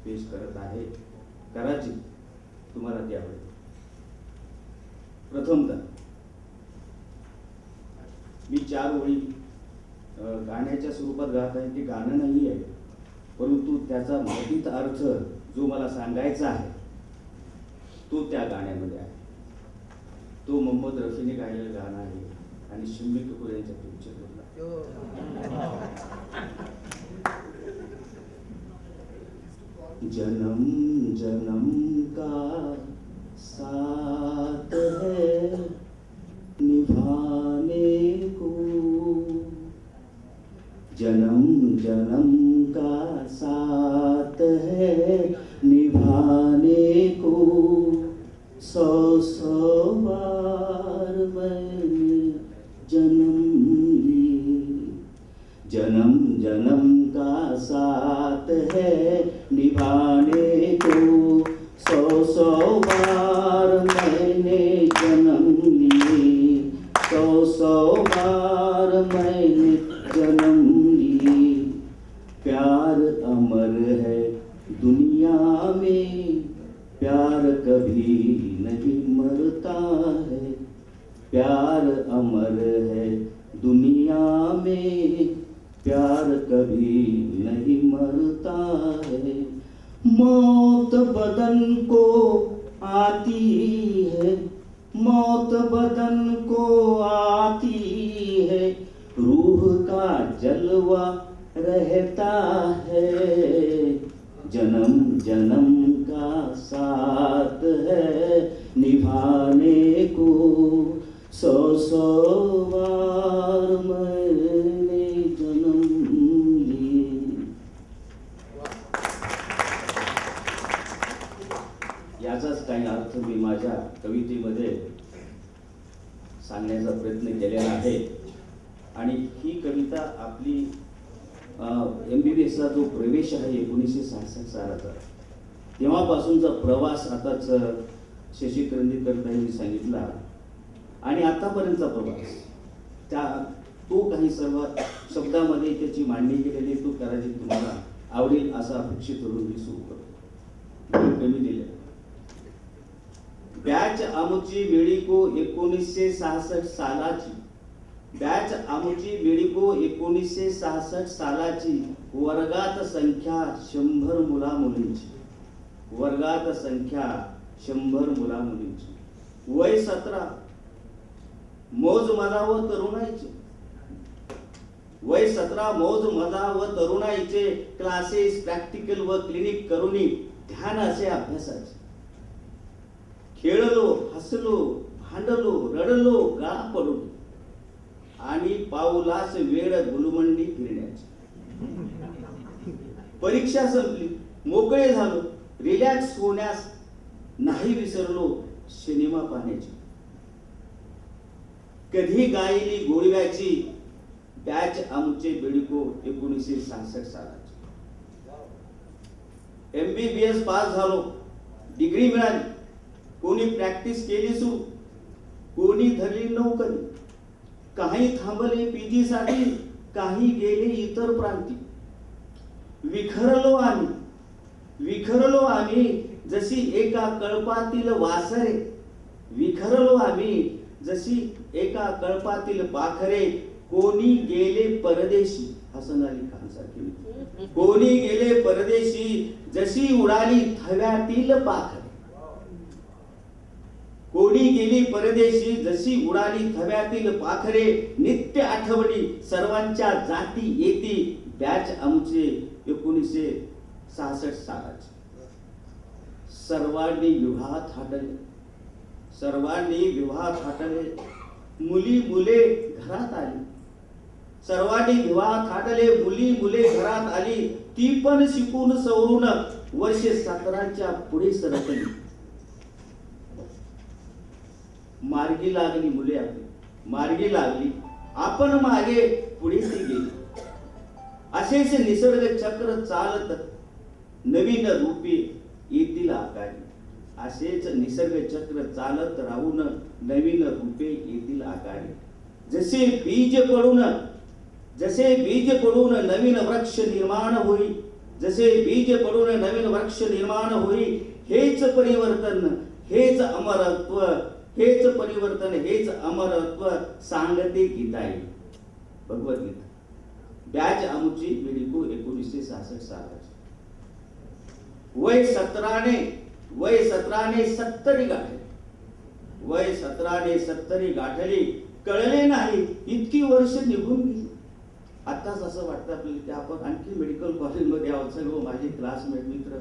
पेश करत आहे कराची. तुम्हाला ती आवडेल. प्रथमतः मी 4 ओळी गाण्याच्या स्वरूपात गात आहे. ते गाणं नाही आहे, परंतु त्याचा मौलिक अर्थ जो मला सांगायचा आहे तो त्या गाण्यामध्ये आहे. तो मोहम्मद रफीने गायलेलं गाणं आहे आणि शम्मी कपूर यांच्या पिक्चरमधला. जन्म जन्म का साथ है निभाने को, जन्म जन्म का साथ है निभाने को, 100 बार मैंने जन्म ली, जन्म जन्म का साथ है निभाने को, 100 बार मैंने जन्म लिए, 100 बार मैंने जन्म लिए। प्यार अमर है दुनिया में, प्यार कभी नहीं मरता है, प्यार अमर है दुनिया में, प्यार कभी नहीं मरता है। मौत बदन को आती है, मौत बदन को आती है, रूह का जलवा रहता है, जन्म जन्म का साथ है निभाने को, 100 बार मैंने जन्म लिए। याचाच काही अर्थ मी माझ्या कवितेमध्ये सांगण्याचा प्रयत्न केलेला आहे. आणि ही कविता आपली MBBSचा जो प्रवेश आहे 1966 सालाचा, तेव्हापासूनचा प्रवास आताच शशी करंदीकर यांनी सांगितला आणि आतापर्यंतचा प्रवास तो काही सर्व शब्दामध्ये त्याची मांडणी केलेली तो करायची तुम्हाला आवडेल असं अपेक्षित करून मी सुरू करतो. कमी दिले. बॅच आमची वेळीको 1966 सालाची, बॅच आमची वेळीको 1966 सालाची, वर्गात संख्या 100 मुला मुलींची, वर्गात संख्या 100 मुला मुलींची, वय 17, मौज मजा व तरुणाईचे, वय 17, मौज मजा व तरुणाईचे, क्लासेस प्रॅक्टिकल व क्लिनिक करूनी ध्यान असे अभ्यासाचे, खेळलो हसलो भांडलो रडलो गाळा पडून आणि पाऊलास वेळ गुलमंडी फिरण्याची, परीक्षा संपली मोकळे झालो, रिलॅक्स होण्यास नाही विसरलो सिनेमा पाहण्याची, कधी गायली गोळव्याची, बॅच आमचे बेडको 1966 सालाची, MBBS पास झालो, डिग्री मिळाली, कोणी प्रॅक्टिस केली सुरू, कोणी धरली नोकरी, काही थांबले PG साठी, काही गेले इतर प्रांती, विखरलो आम्ही जशी एका कळपातील वासरे, विखरलो आम्ही जशी एका कळपातील पाखरे, कोणी गेले परदेशी, हसन अली खान सारखे, कोणी गेले परदेशी जशी उडाली थव्यातील पाखरे, कोणी गेली परदेशी जशी उडाली थव्यातील पाखरे, नित्य आठवणी सर्वांच्या जाती येती, बॅच आमचे 1966 सालाचे, सर्वांनी विवाह थाटले, सर्वांनी विवाह थाटले, मुली मुले घरात आली, सर्वांनी विवाह थाटले, मुली मुले घरात आली, ती पण शिकून सवरून वर्षे 17च्या पुढे सरकली, मार्गी लागली मुले आपली, मार्गी लागली आपण मागे पुढे ती गेली, असेच निसर्ग चक्र चालत नवीन रूपे येतील आकारी, असेच निसर्ग चक्र चालत राहून नवीन रूपे येतील आकारी, जसे बीज पडून नवीन वृक्ष निर्माण होईल, जसे बीज पडून नवीन वृक्ष निर्माण होई, हेच परिवर्तन, हेच अमरत्व, हेच परिवर्तन, हेच अमरत्व सांगते गीताई. भगवद्गीता. बॅच आमची मिडिको 1966 सालाची. वय 17ने 70 गाठली. वय 17ने 70 गाठली. कळले नाही इतकी वर्ष निघून गेली. आताच असं वाटतं आपल्याला की आपण आणखी मेडिकल कॉलेजमध्ये आहोत. सर्व माझे क्लासमेट मित्र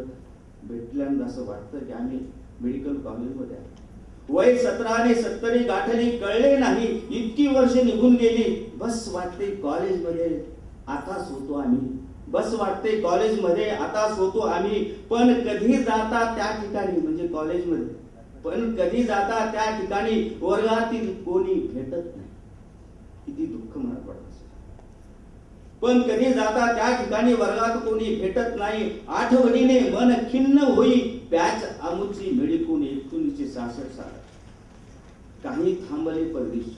भेटल्यानंतर असं वाटतं की आम्ही मेडिकल कॉलेजमध्ये आहोत. वय 17ने 70 गाठली. कळले नाही इतकी वर्ष निघून गेली. बस वाटते कॉलेजमध्ये आताच होतो आम्ही. बस वाटते कॉलेजमध्ये आताच होतो आम्ही. पण कधी जाता त्या ठिकाणी, म्हणजे कॉलेजमध्ये, पण कधी जाता त्या ठिकाणी वर्गातील कोणी भेटत नाही. किती दुःख मनात पडत असेल. पण कधी जाता त्या ठिकाणी वर्गात कोणी भेटत नाही. आठवणीने मन खिन्न होई. बॅच आमुची मिळकून 1966 साल. काही थांबले परदेशी.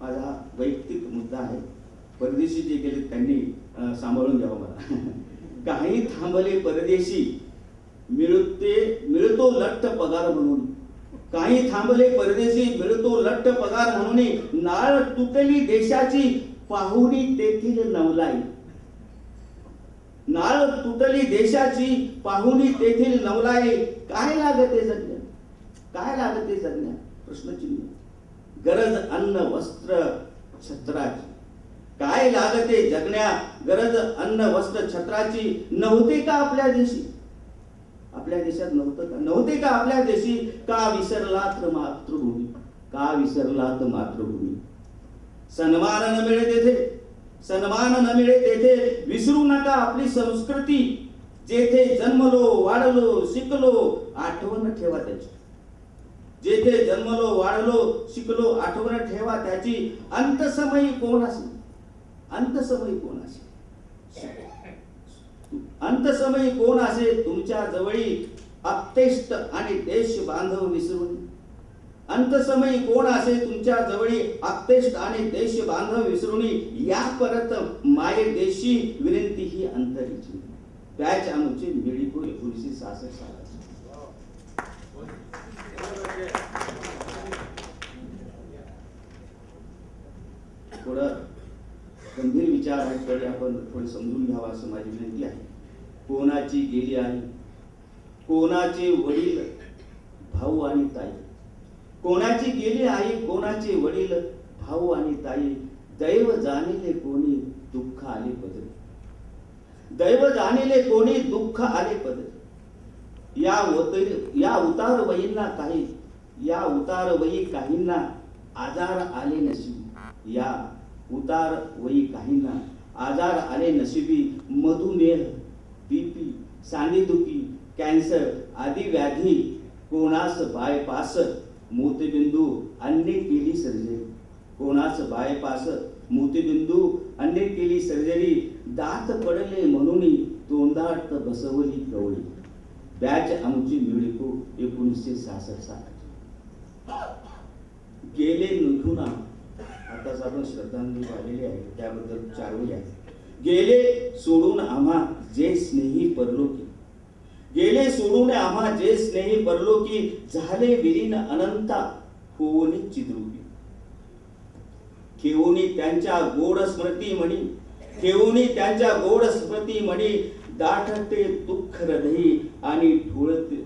माझा वैयक्तिक मुद्दा आहे. परदेशी जे गेले त्यांनी सांभाळून घ्यावं मला. काही थांबले परदेशी, मिळतो लठ्ठ पगार म्हणून. काही थांबले परदेशी, मिळतो लठ्ठ पगार म्हणून. नाळ तुटली देशाची, पाहुणी तेथील नवलाई. नाळ तुटली देशाची, पाहुणी तेथील नवलाई. काय लागते जगण्या, काय लागते जगण्या, प्रश्नचिन्ह. गरज अन्न वस्त्र छत्राची. काय लागते जगण्या, गरज अन्न वस्त्र छत्राची. नव्हते का आपल्या देशी, आपल्या देशात नव्हतं का, नव्हते का आपल्या देशी. का विसरलात मातृभूमी, का विसरलात मातृभूमी. सन्मान न मिळे तेथे, सन्मान न मिळे तेथे. विसरू नका आपली संस्कृती. जेथे जन्मलो वाढलो शिकलो, आठवण ठेवा त्याची. जेथे जन्मलो वाढलो शिकलो, आठवण ठेवा त्याची. अंतसमयी कोण असे, अंतसमयी कोण असे, अंतसमयी कोण असे तुमच्या जवळी. आप्तेष्ट आणि देश बांधव विसरून. अंतसमयी कोण असे तुमच्या जवळी. आप्तेष्ट आणि देश बांधव विसरून. या परत माये देशी, विनंती ही अंतरीची. बॅच आमची मिळिको 1966 सालाची. थोडं गंभीर विचार आहेत, तरी आपण थोडे समजून घ्यावा असं माझी विनंती आहे. कोणाची गेली आई, कोणाचे वडील भाऊ आणि ताई. कोणाची गेली आई, कोणाचे वडील भाऊ आणि ताई. दैव जाणिले कोणी दुःख आले पदरी. दैव जाणिले कोणी दुःख आले पदरी. या उतार वयींना काही, या उतार वयी काहींना आजार आले नशिबी. या उतार वयी काहींना आजार आले नशिबी. मधुमेह, बीपी, सांधेदुखी, कॅन्सर आदी व्याधी. कोणास बायपास, मोतीबिंदू अन्य केली सर्जरी. कोणास बायपास, मोतीबिंदू अन्य केली सर्जरी. दात पडले म्हणून तोंडात बसवली गवळी. बॅच आमची मिळिको 1966 सालाची. गेले निघून. आताच आपण श्रद्धांजली वाहिलेली आहे, त्याबद्दल 4 वेळी आहे. गेले सोडून आम्हा जे स्नेही परलोकी. गेले सोडून आम्हा जे स्नेही परलोकी. झाले विलीन अनंता होऊनी चिद्रूपी. ठेवूनी त्यांच्या गोड स्मृती म्हणी, ठेवूनी त्यांच्या गोड स्मृती म्हणी. दाटते दुःख हृदयी आणि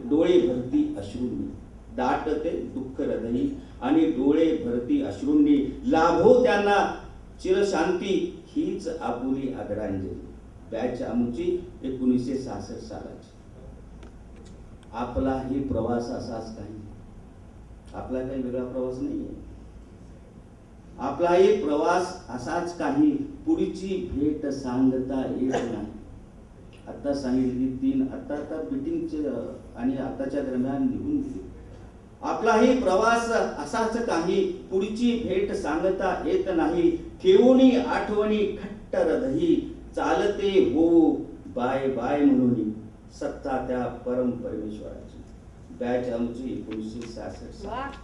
डोळे भरती अश्रूंनी. दाटते दुःख हृदयी आणि डोळे भरती अश्रूंनी. लाभो त्यांना चिरशांती हीच आपुली आदरांजली. बॅच आमची 1966 सालाची. आपलाही प्रवास असाच काही, आपला काही वेगळा प्रवास नाहीये. आपलाही प्रवास असाच काही. पुढची भेट सांगता येत नाही. आता सांगितली 3, आता मीटिंगचे आणि आताच्या दरम्यान निघून गेली. आपलाही प्रवास असाच काही. पुढची भेट सांगता येत नाही. ठेवूनी आठवणी खट्ट हृदयी. चालते हो बाय बाय म्हणून. सत्ता त्या परम परमेश्वराची. बॅच आमची 1966.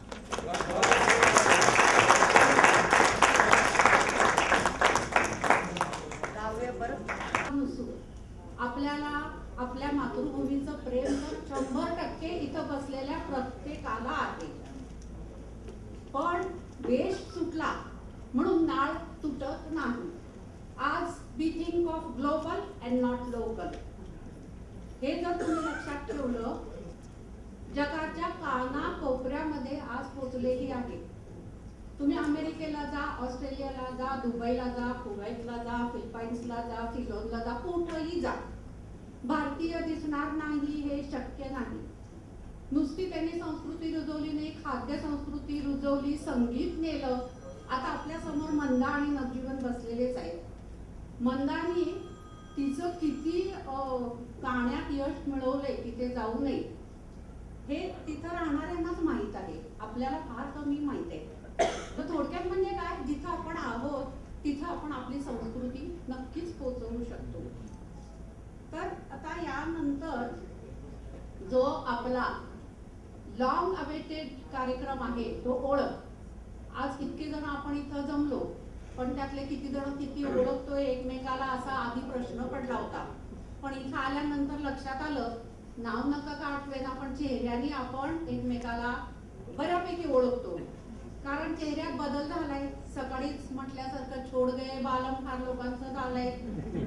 आपल्याला लक्षात ठेवलं, जगाच्या कानाकोपऱ्यामध्ये आज पोचलेली आहे. तुम्ही अमेरिकेला जा, ऑस्ट्रेलियाला जा, दुबईला जा, कुवैतला जा, फिलिपाईन्सला जा, सिलोनला जा, कुठंही जा, भारतीय दिसणार नाही हे शक्य नाही. नुसती त्यांनी संस्कृती रुजवली नाही, खाद्य संस्कृती रुजवली, संगीत नेलं. आता आपल्या समोर मंदा आणि नवजीवन बसलेलेच आहेत. मंदानी तिचं किती गाण्यात यश मिळवलंय तिथे जाऊ नये हे तिथं राहणाऱ्यांनाच माहित आहे, आपल्याला फार कमी माहित आहे. तर थोडक्यात म्हणजे काय, जिथं आपण आहोत तिथं आपण आपली संस्कृती नक्कीच पोहोचवू शकतो. तर आता यानंतर जो आपला लॉंग अवेटेड कार्यक्रम आहे तो ओळख. आज किती जण आपण इथं जमलो, पण त्यातले किती जण किती ओळखतोय एकमेकाला असा आधी प्रश्न पडला होता. पण इथं आल्यानंतर लक्षात आलं, नाव नका का आठवेना पण चेहऱ्याने आपण एकमेकाला बऱ्यापैकी ओळखतो. कारण चेहऱ्यात बदल झालाय. सकाळीच म्हटल्यासारखं छोड गए बालम फार लोकांचं झालंय,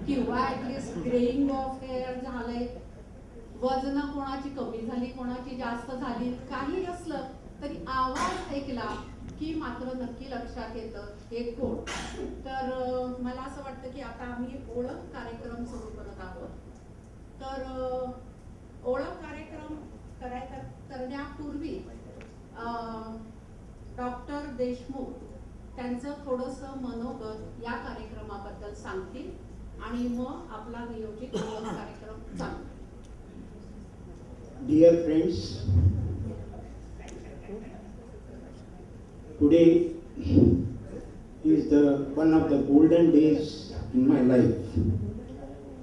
किंवा ऍटलिस्ट ग्रेइंग ऑफ हेअर झालंय. वजन कोणाची कमी झाली, कोणाची जास्त झाली, काही असलं तरी आवाज ऐकला की मात्र नक्की लक्षात येतं हे कोण. तर मला असं वाटतं की आता आम्ही ओळख कार्यक्रम सुरू करत आहोत. तर ओळख कार्यक्रम करण्यापूर्वी डॉक्टर देशमुख त्यांचं थोडंसं मनोगत या कार्यक्रमाबद्दल सांगतील आणि मग आपला नियोजित ओळख कार्यक्रम चालू. Dear friends, today is one of the golden days in my life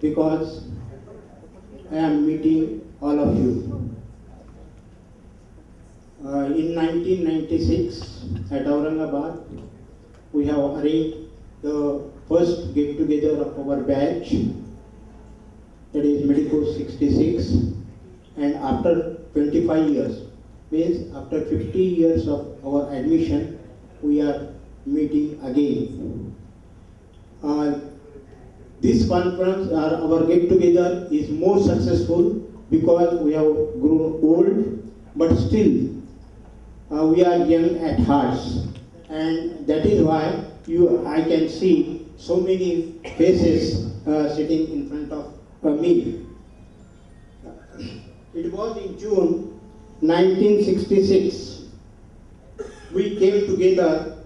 because I am meeting all of you. In 1996 at Aurangabad, we have arranged the first get together of our batch, that is Medico 66. And after 25 years, means after 50 years of our admission, we are meeting again. This conference, our get together is more successful because we have grown old, but still we are young at hearts, and that is why I can see so many faces sitting in front of me. It was in June 1966. We came together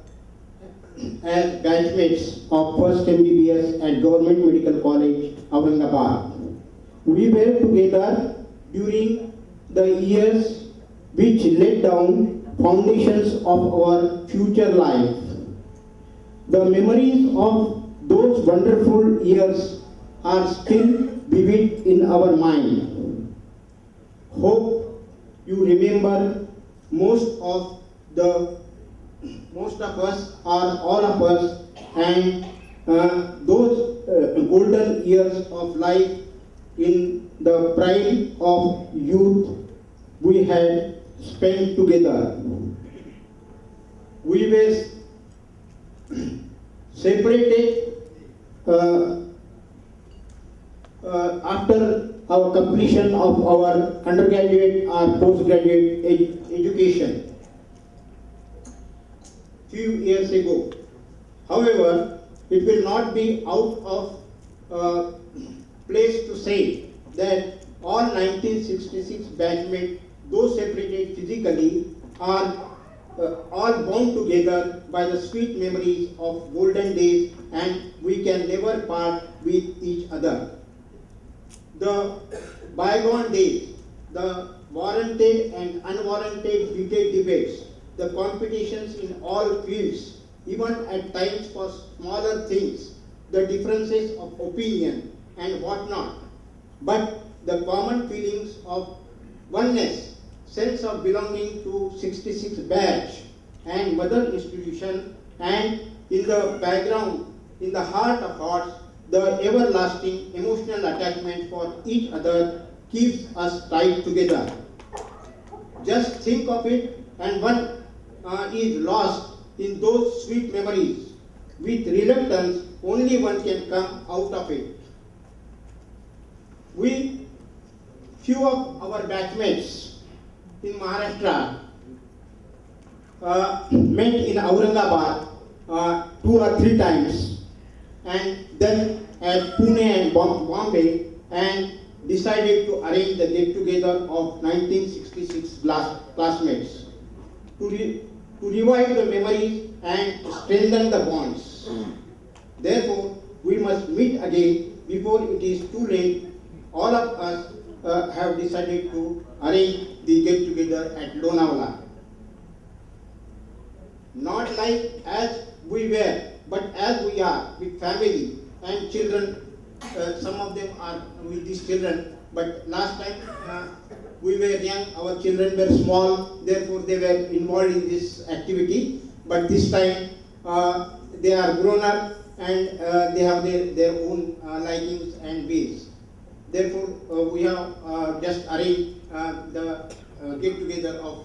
as batchmates of first MBBS at Government Medical College, Aurangabad. We were together during the years which laid down foundations of our future life. The memories of those wonderful years are still vivid in our mind. Hope you remember most of us or all of us, and those golden years of life in the prime of youth we had spent together. We were separated after our completion of our undergraduate or postgraduate education few years ago. However, it will not be out of place to say that all 1966 batchmates, though separated physically, are all bound together by the sweet memories of golden days, and we can never part with each other. The bygone days, the warranted and unwarranted heated debates, the competitions in all fields, even at times for smaller things, the differences of opinion and whatnot, but the common feelings of oneness, sense of belonging to 66 batch and mother institution, and in the background, in the heart of hearts, the everlasting emotional attachment for each other keeps us tied together. Just think of it, and one is lost in those sweet memories. With reluctance, only one can come out of it. We few of our batchmates in Maharashtra met in Aurangabad 2 or 3 times, and then at Pune and Bombay, and decided to arrange the get-together of 1966 classmates to revive the memories and strengthen the bonds. Therefore, we must meet again before it is too late. All of us have decided to arrange the get-together at Lonavala. Not like as we were, but as we are, with family and children. Some of them are with these children, but last time we were young, our children were small, therefore they were involved in this activity. But this time they are grown up and they have their own likings and ways. Therefore, we have just arranged the get-together of